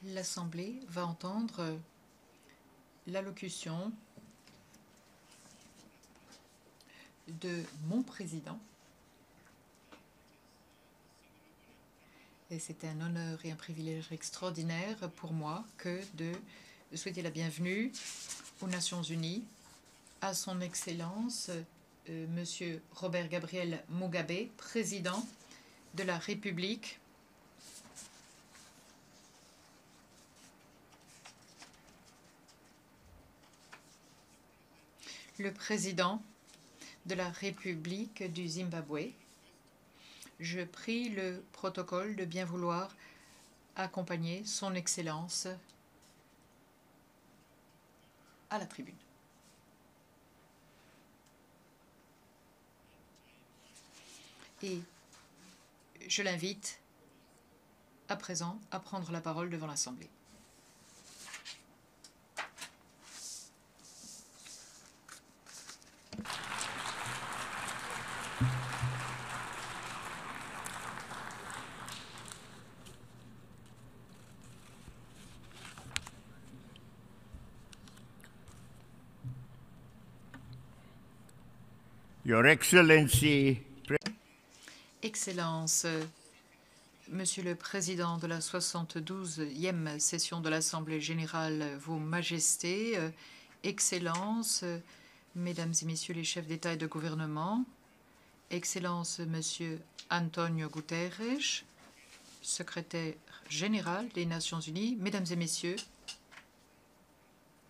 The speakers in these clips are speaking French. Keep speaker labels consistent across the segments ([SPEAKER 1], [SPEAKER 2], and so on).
[SPEAKER 1] L'Assemblée va entendre l'allocution de mon président. Et c'est un honneur et un privilège extraordinaire pour moi que de souhaiter la bienvenue aux Nations Unies à son Excellence Monsieur Robert Gabriel Mugabe, président de la République le président de la République du Zimbabwe. Je prie le protocole de bien vouloir accompagner son Excellence à la tribune. Et je l'invite à présent à prendre la parole devant l'Assemblée.
[SPEAKER 2] Your Excellency,
[SPEAKER 1] Excellence, Monsieur le Président de la 72e session de l'Assemblée générale, Vos Majestés, Excellences, Mesdames et Messieurs les chefs d'État et de gouvernement, Excellence Monsieur Antonio Guterres, secrétaire général des Nations Unies, Mesdames et Messieurs,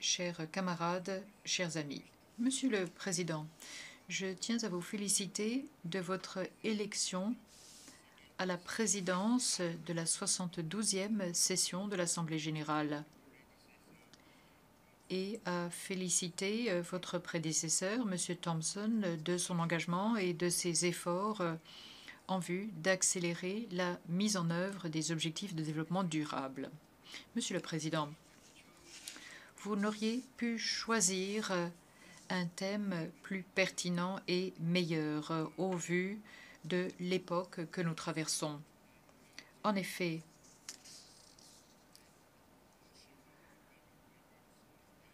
[SPEAKER 1] chers camarades, chers amis. Monsieur le Président, je tiens à vous féliciter de votre élection à la présidence de la 72e session de l'Assemblée générale et à féliciter votre prédécesseur, M. Thompson, de son engagement et de ses efforts en vue d'accélérer la mise en œuvre des objectifs de développement durable. Monsieur le Président, vous n'auriez pu choisir un thème plus pertinent et meilleur au vu de l'époque que nous traversons. En effet,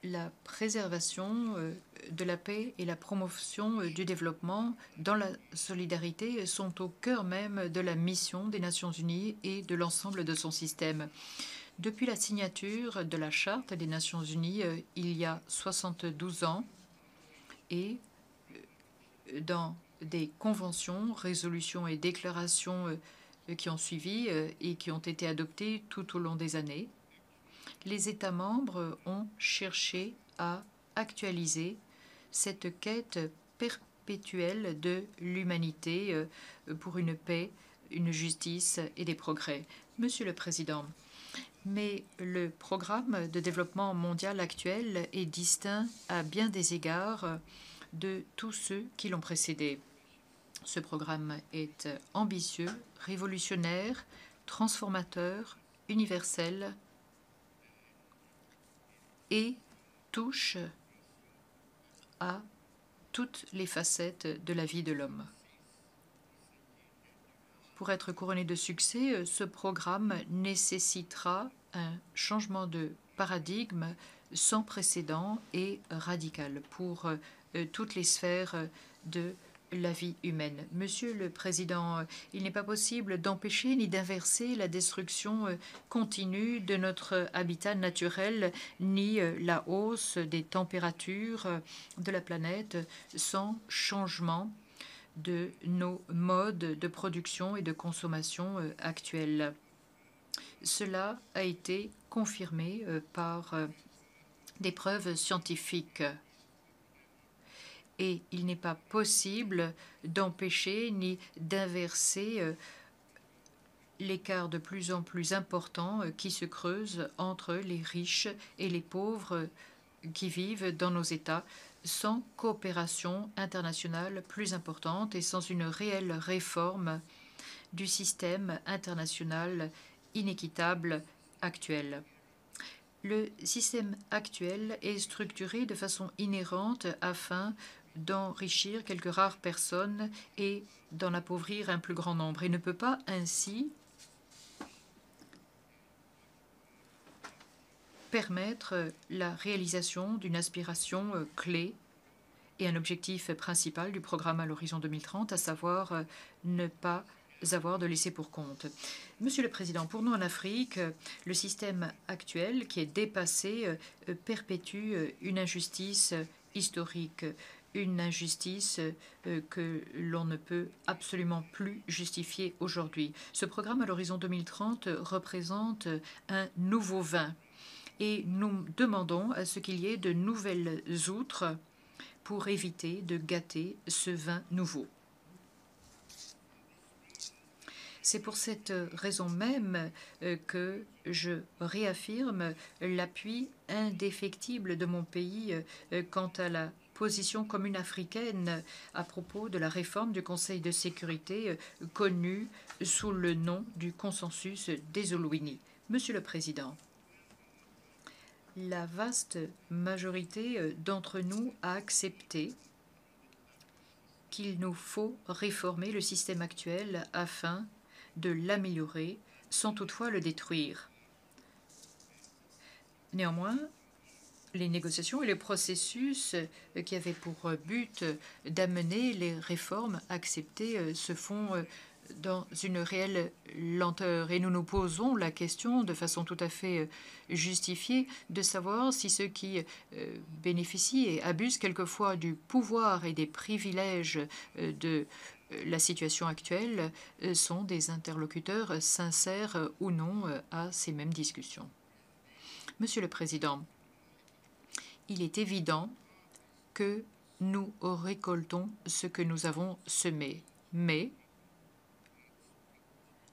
[SPEAKER 1] la préservation de la paix et la promotion du développement dans la solidarité sont au cœur même de la mission des Nations Unies et de l'ensemble de son système. Depuis la signature de la Charte des Nations Unies il y a 72 ans, et dans des conventions, résolutions et déclarations qui ont suivi et qui ont été adoptées tout au long des années, les États membres ont cherché à actualiser cette quête perpétuelle de l'humanité pour une paix, une justice et des progrès. Monsieur le Président, mais le programme de développement mondial actuel est distinct à bien des égards de tous ceux qui l'ont précédé. Ce programme est ambitieux, révolutionnaire, transformateur, universel et touche à toutes les facettes de la vie de l'homme. Pour être couronné de succès, ce programme nécessitera un changement de paradigme sans précédent et radical pour toutes les sphères de la vie humaine. Monsieur le Président, il n'est pas possible d'empêcher ni d'inverser la destruction continue de notre habitat naturel, ni la hausse des températures de la planète sans changement de nos modes de production et de consommation actuels. Cela a été confirmé par des preuves scientifiques. Et il n'est pas possible d'empêcher ni d'inverser l'écart de plus en plus important qui se creuse entre les riches et les pauvres qui vivent dans nos États, sans coopération internationale plus importante et sans une réelle réforme du système international inéquitable actuel. Le système actuel est structuré de façon inhérente afin d'enrichir quelques rares personnes et d'en appauvrir un plus grand nombre. Il ne peut pas ainsi permettre la réalisation d'une aspiration clé et un objectif principal du programme à l'horizon 2030, à savoir ne pas avoir de laisser pour compte. Monsieur le Président, pour nous en Afrique, le système actuel qui est dépassé perpétue une injustice historique, une injustice que l'on ne peut absolument plus justifier aujourd'hui. Ce programme à l'horizon 2030 représente un nouveau vin et nous demandons à ce qu'il y ait de nouvelles outres pour éviter de gâter ce vin nouveau. C'est pour cette raison même que je réaffirme l'appui indéfectible de mon pays quant à la position commune africaine à propos de la réforme du Conseil de sécurité connu sous le nom du consensus des Oluwini. Monsieur le Président, la vaste majorité d'entre nous a accepté qu'il nous faut réformer le système actuel afin de l'améliorer sans toutefois le détruire. Néanmoins, les négociations et les processus qui avaient pour but d'amener les réformes acceptées se font dans une réelle lenteur. Et nous nous posons la question de façon tout à fait justifiée de savoir si ceux qui bénéficient et abusent quelquefois du pouvoir et des privilèges de la situation actuelle sont des interlocuteurs sincères ou non à ces mêmes discussions. Monsieur le Président, il est évident que nous récoltons ce que nous avons semé, mais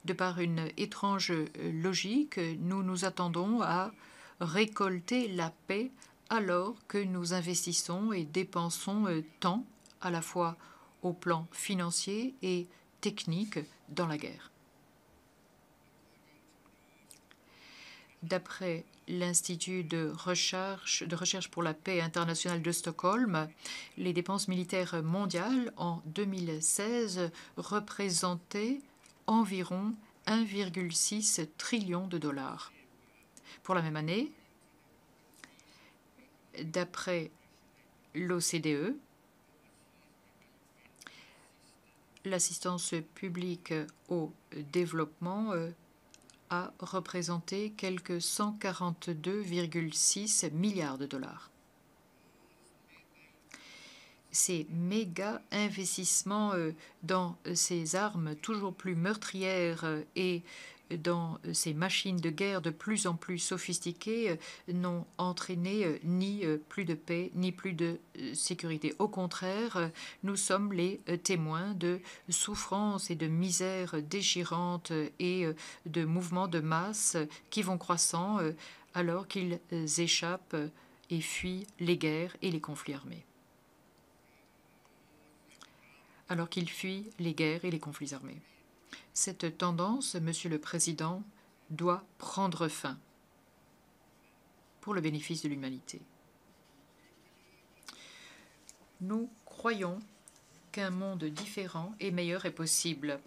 [SPEAKER 1] de par une étrange logique, nous nous attendons à récolter la paix alors que nous investissons et dépensons tant, à la fois au plan financier et technique, dans la guerre. D'après l'Institut de recherche pour la paix internationale de Stockholm, les dépenses militaires mondiales en 2016 représentaient environ 1,6 trillion de dollars. Pour la même année, d'après l'OCDE, l'assistance publique au développement a représenté quelque 142,6 milliards de dollars. Ces méga investissements dans ces armes toujours plus meurtrières et dans ces machines de guerre de plus en plus sophistiquées n'ont entraîné ni plus de paix ni plus de sécurité. Au contraire, nous sommes les témoins de souffrances et de misères déchirantes et de mouvements de masse qui vont croissant alors qu'ils échappent et fuient les guerres et les conflits armés. Alors qu'ils fuient les guerres et les conflits armés. Cette tendance, Monsieur le Président, doit prendre fin pour le bénéfice de l'humanité. Nous croyons qu'un monde différent et meilleur est possible.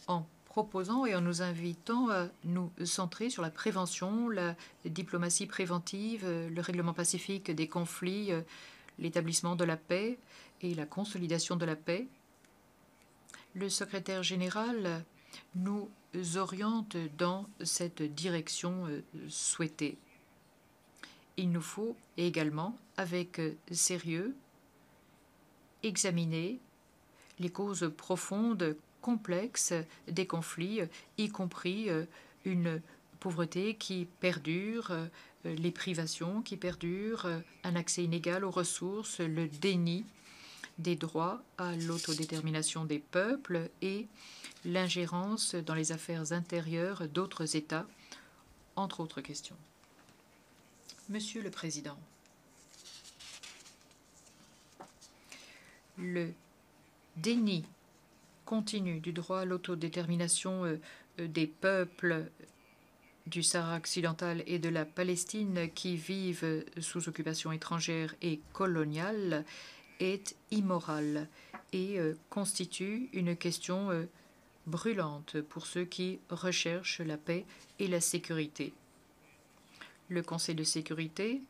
[SPEAKER 1] En proposant et en nous invitant à nous centrer sur la prévention, la diplomatie préventive, le règlement pacifique des conflits, l'établissement de la paix et la consolidation de la paix, le secrétaire général nous oriente dans cette direction souhaitée. Il nous faut également, avec sérieux, examiner les causes profondes, complexes des conflits, y compris une pauvreté qui perdure, les privations qui perdurent, un accès inégal aux ressources, le déni des droits à l'autodétermination des peuples et l'ingérence dans les affaires intérieures d'autres États, entre autres questions. Monsieur le Président, le déni continu du droit à l'autodétermination des peuples du Sahara occidental et de la Palestine qui vivent sous occupation étrangère et coloniale est immorale et constitue une question brûlante pour ceux qui recherchent la paix et la sécurité. Le Conseil de sécurité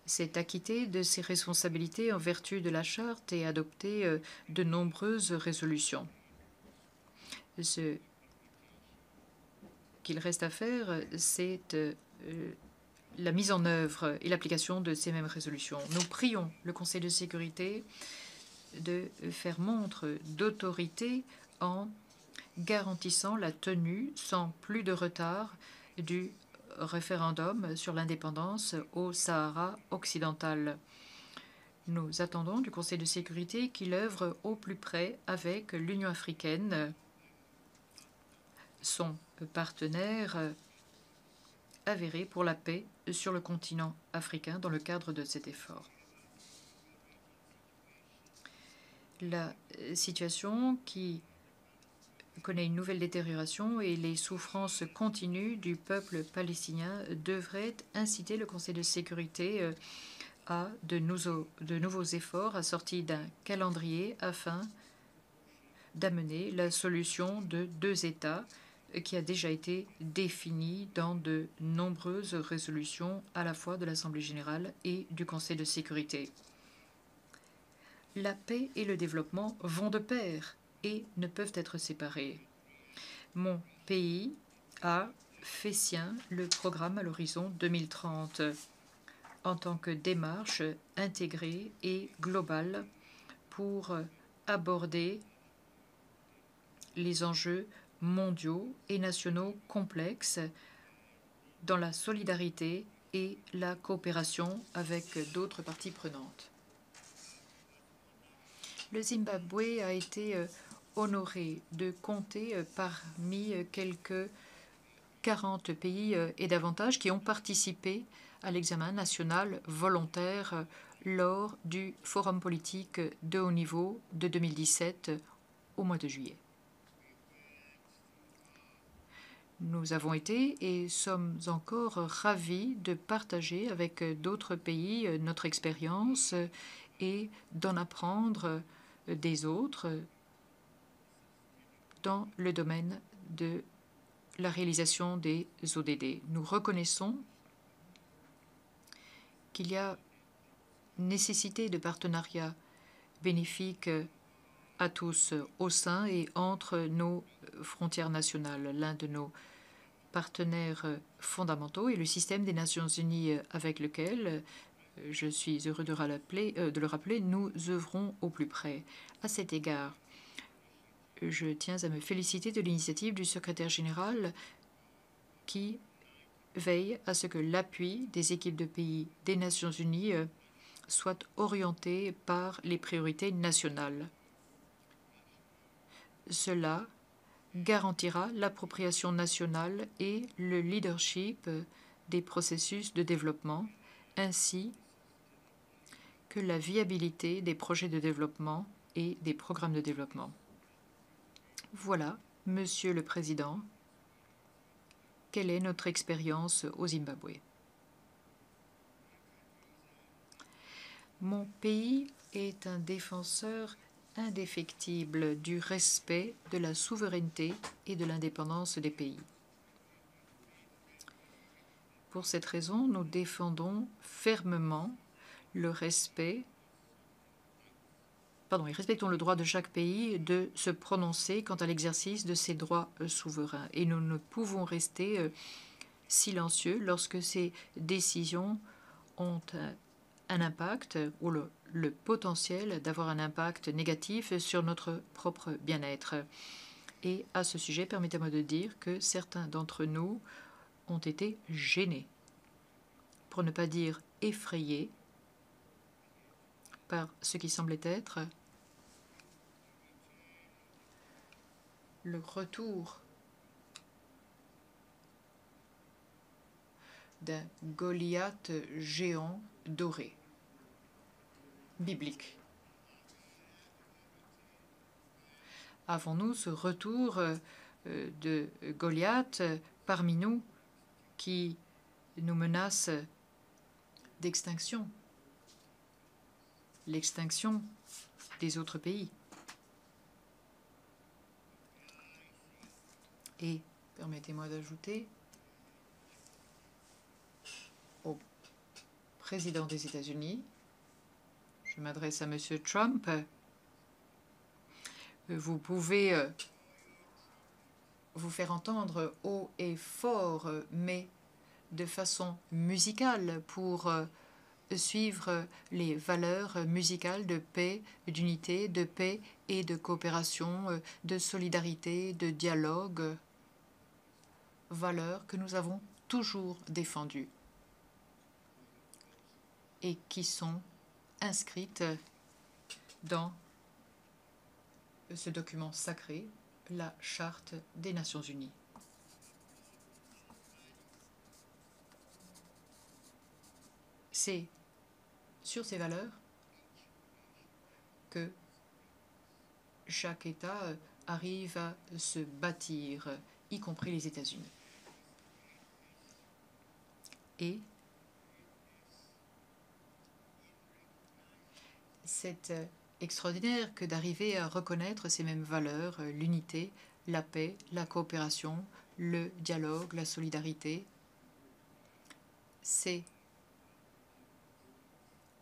[SPEAKER 1] s'est acquitté de ses responsabilités en vertu de la charte et a adopté de nombreuses résolutions. Ce qu'il reste à faire, c'est la mise en œuvre et l'application de ces mêmes résolutions. Nous prions le Conseil de sécurité de faire montre d'autorité en garantissant la tenue sans plus de retard du référendum sur l'indépendance au Sahara occidental. Nous attendons du Conseil de sécurité qu'il œuvre au plus près avec l'Union africaine, son partenaire avéré pour la paix sur le continent africain dans le cadre de cet effort. La situation qui connaît une nouvelle détérioration et les souffrances continues du peuple palestinien devraient inciter le Conseil de sécurité à de nouveaux efforts assortis d'un calendrier afin d'amener la solution de 2 États qui a déjà été définie dans de nombreuses résolutions à la fois de l'Assemblée générale et du Conseil de sécurité. La paix et le développement vont de pair et ne peuvent être séparés. Mon pays a fait sien le programme à l'horizon 2030 en tant que démarche intégrée et globale pour aborder les enjeux mondiaux et nationaux complexes dans la solidarité et la coopération avec d'autres parties prenantes. Le Zimbabwe a été honoré de compter parmi quelques 40 pays et davantage qui ont participé à l'examen national volontaire lors du Forum politique de haut niveau de 2017 au mois de juillet. Nous avons été et sommes encore ravis de partager avec d'autres pays notre expérience et d'en apprendre des autres dans le domaine de la réalisation des ODD. Nous reconnaissons qu'il y a nécessité de partenariats bénéfiques à tous au sein et entre nos frontières nationales. L'un de nos partenaires fondamentaux est le système des Nations Unies avec lequel, je suis heureux de le rappeler, nous œuvrons au plus près. À cet égard, je tiens à me féliciter de l'initiative du secrétaire général qui veille à ce que l'appui des équipes de pays des Nations Unies soit orienté par les priorités nationales. Cela garantira l'appropriation nationale et le leadership des processus de développement, ainsi que la viabilité des projets de développement et des programmes de développement. Voilà, Monsieur le Président, quelle est notre expérience au Zimbabwe. Mon pays est un défenseur indéfectible du respect de la souveraineté et de l'indépendance des pays. Pour cette raison, nous défendons fermement le respect et respectons le droit de chaque pays de se prononcer quant à l'exercice de ses droits souverains. Et nous ne pouvons rester silencieux lorsque ces décisions ont un impact ou le potentiel d'avoir un impact négatif sur notre propre bien-être. Et à ce sujet, permettez-moi de dire que certains d'entre nous ont été gênés, pour ne pas dire effrayés, par ce qui semblait être le retour d'un Goliath géant doré, biblique. Avons-nous ce retour de Goliath parmi nous qui nous menace d'extinction, l'extinction des autres pays. Et permettez-moi d'ajouter au président des États-Unis, je m'adresse à M. Trump, vous pouvez vous faire entendre haut et fort, mais de façon musicale pour suivre les valeurs musicales de paix, d'unité, de paix et de coopération, de solidarité, de dialogue, valeurs que nous avons toujours défendues et qui sont inscrites dans ce document sacré, la Charte des Nations Unies. C'est sur ces valeurs que chaque État arrive à se bâtir, y compris les États-Unis. Et c'est extraordinaire que d'arriver à reconnaître ces mêmes valeurs, l'unité, la paix, la coopération, le dialogue, la solidarité. C'est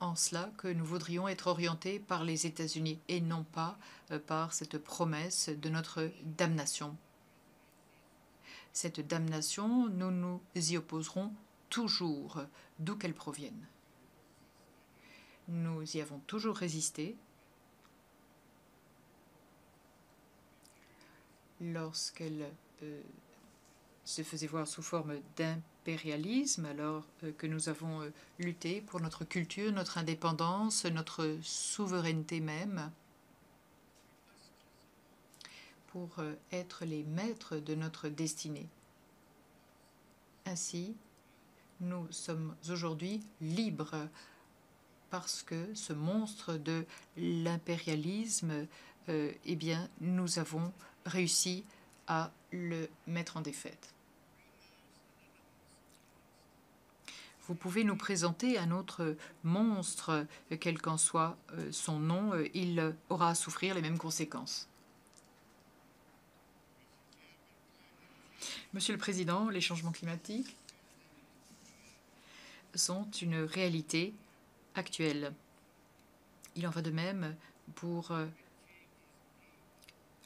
[SPEAKER 1] en cela que nous voudrions être orientés par les États-Unis et non pas par cette promesse de notre damnation. Cette damnation, nous nous y opposerons toujours, d'où qu'elle provienne. Nous y avons toujours résisté. Lorsqu'elle se faisait voir sous forme d'impérialisme, alors que nous avons lutté pour notre culture, notre indépendance, notre souveraineté même, pour être les maîtres de notre destinée. Ainsi, nous sommes aujourd'hui libres parce que ce monstre de l'impérialisme, eh bien, nous avons réussi à le mettre en défaite. Vous pouvez nous présenter un autre monstre, quel qu'en soit son nom, il aura à souffrir les mêmes conséquences. Monsieur le Président, les changements climatiques sont une réalité actuelle. Il en va de même pour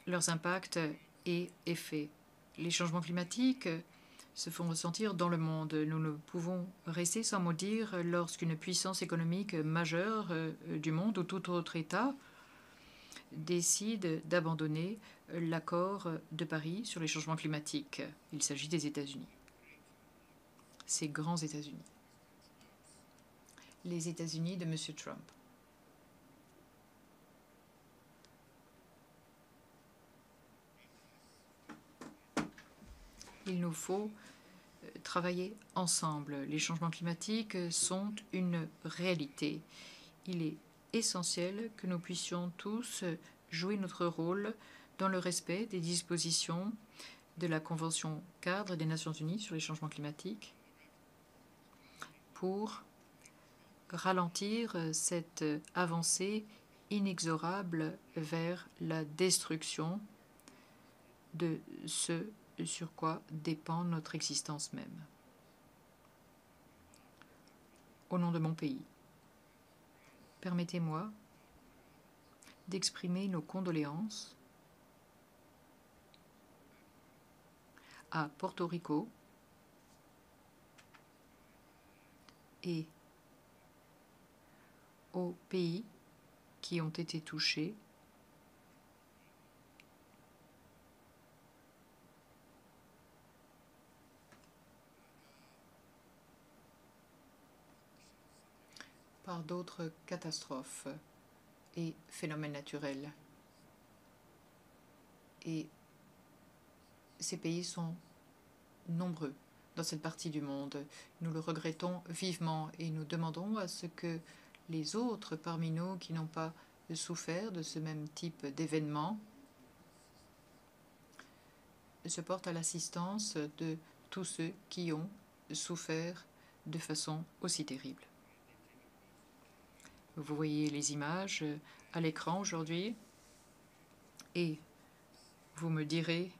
[SPEAKER 1] leurs impacts et effets. Les changements climatiques se font ressentir dans le monde. Nous ne pouvons rester sans mot dire lorsqu'une puissance économique majeure du monde ou tout autre État décide d'abandonner l'accord de Paris sur les changements climatiques. Il s'agit des États-Unis. Ces grands États-Unis. Les États-Unis de M. Trump. Il nous faut travailler ensemble. Les changements climatiques sont une réalité. Il est essentiel que nous puissions tous jouer notre rôle dans le respect des dispositions de la Convention cadre des Nations Unies sur les changements climatiques pour ralentir cette avancée inexorable vers la destruction de ce sur quoi dépend notre existence même. Au nom de mon pays, permettez-moi d'exprimer nos condoléances à Porto Rico et aux pays qui ont été touchés par d'autres catastrophes et phénomènes naturels. Et ces pays sont nombreux dans cette partie du monde. Nous le regrettons vivement et nous demandons à ce que les autres parmi nous qui n'ont pas souffert de ce même type d'événement se porte à l'assistance de tous ceux qui ont souffert de façon aussi terrible. Vous voyez les images à l'écran aujourd'hui et vous me direz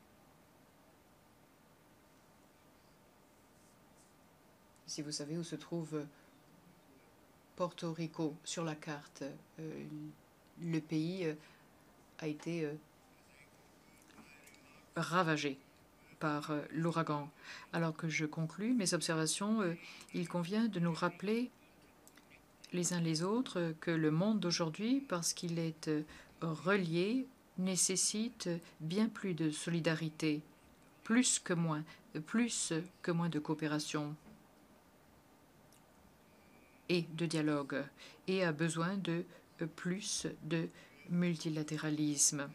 [SPEAKER 1] si vous savez où se trouve Porto Rico sur la carte. Le pays a été ravagé par l'ouragan. Alors que je conclus mes observations, il convient de nous rappeler les uns les autres que le monde d'aujourd'hui, parce qu'il est relié, nécessite bien plus de solidarité, plus que moins de coopération et de dialogue, et a besoin de plus de multilatéralisme.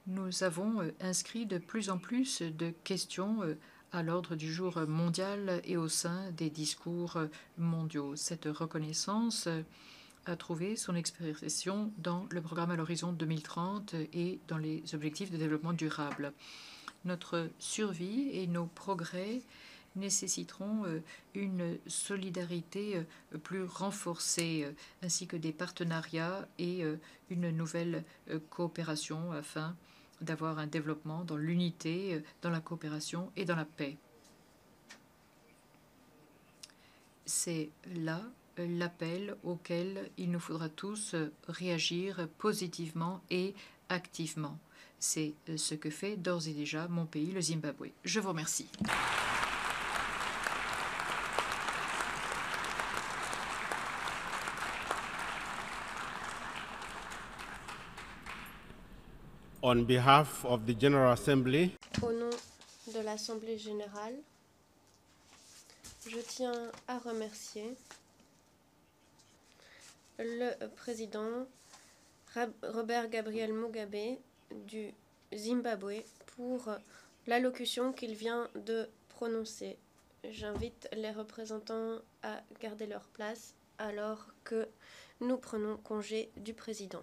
[SPEAKER 1] Nous avons inscrit de plus en plus de questions à l'ordre du jour mondial et au sein des discours mondiaux. Cette reconnaissance a trouvé son expression dans le programme à l'horizon 2030 et dans les objectifs de développement durable. Notre survie et nos progrès nécessiteront une solidarité plus renforcée, ainsi que des partenariats et une nouvelle coopération afin d'avoir un développement dans l'unité, dans la coopération et dans la paix. C'est là l'appel auquel il nous faudra tous réagir positivement et activement. C'est ce que fait d'ores et déjà mon pays, le Zimbabwe. Je vous remercie.
[SPEAKER 3] On behalf of the General Assembly,
[SPEAKER 4] au nom de l'Assemblée générale, je tiens à remercier le président Robert Gabriel Mugabe du Zimbabwe pour l'allocution qu'il vient de prononcer. J'invite les représentants à garder leur place alors que nous prenons congé du président.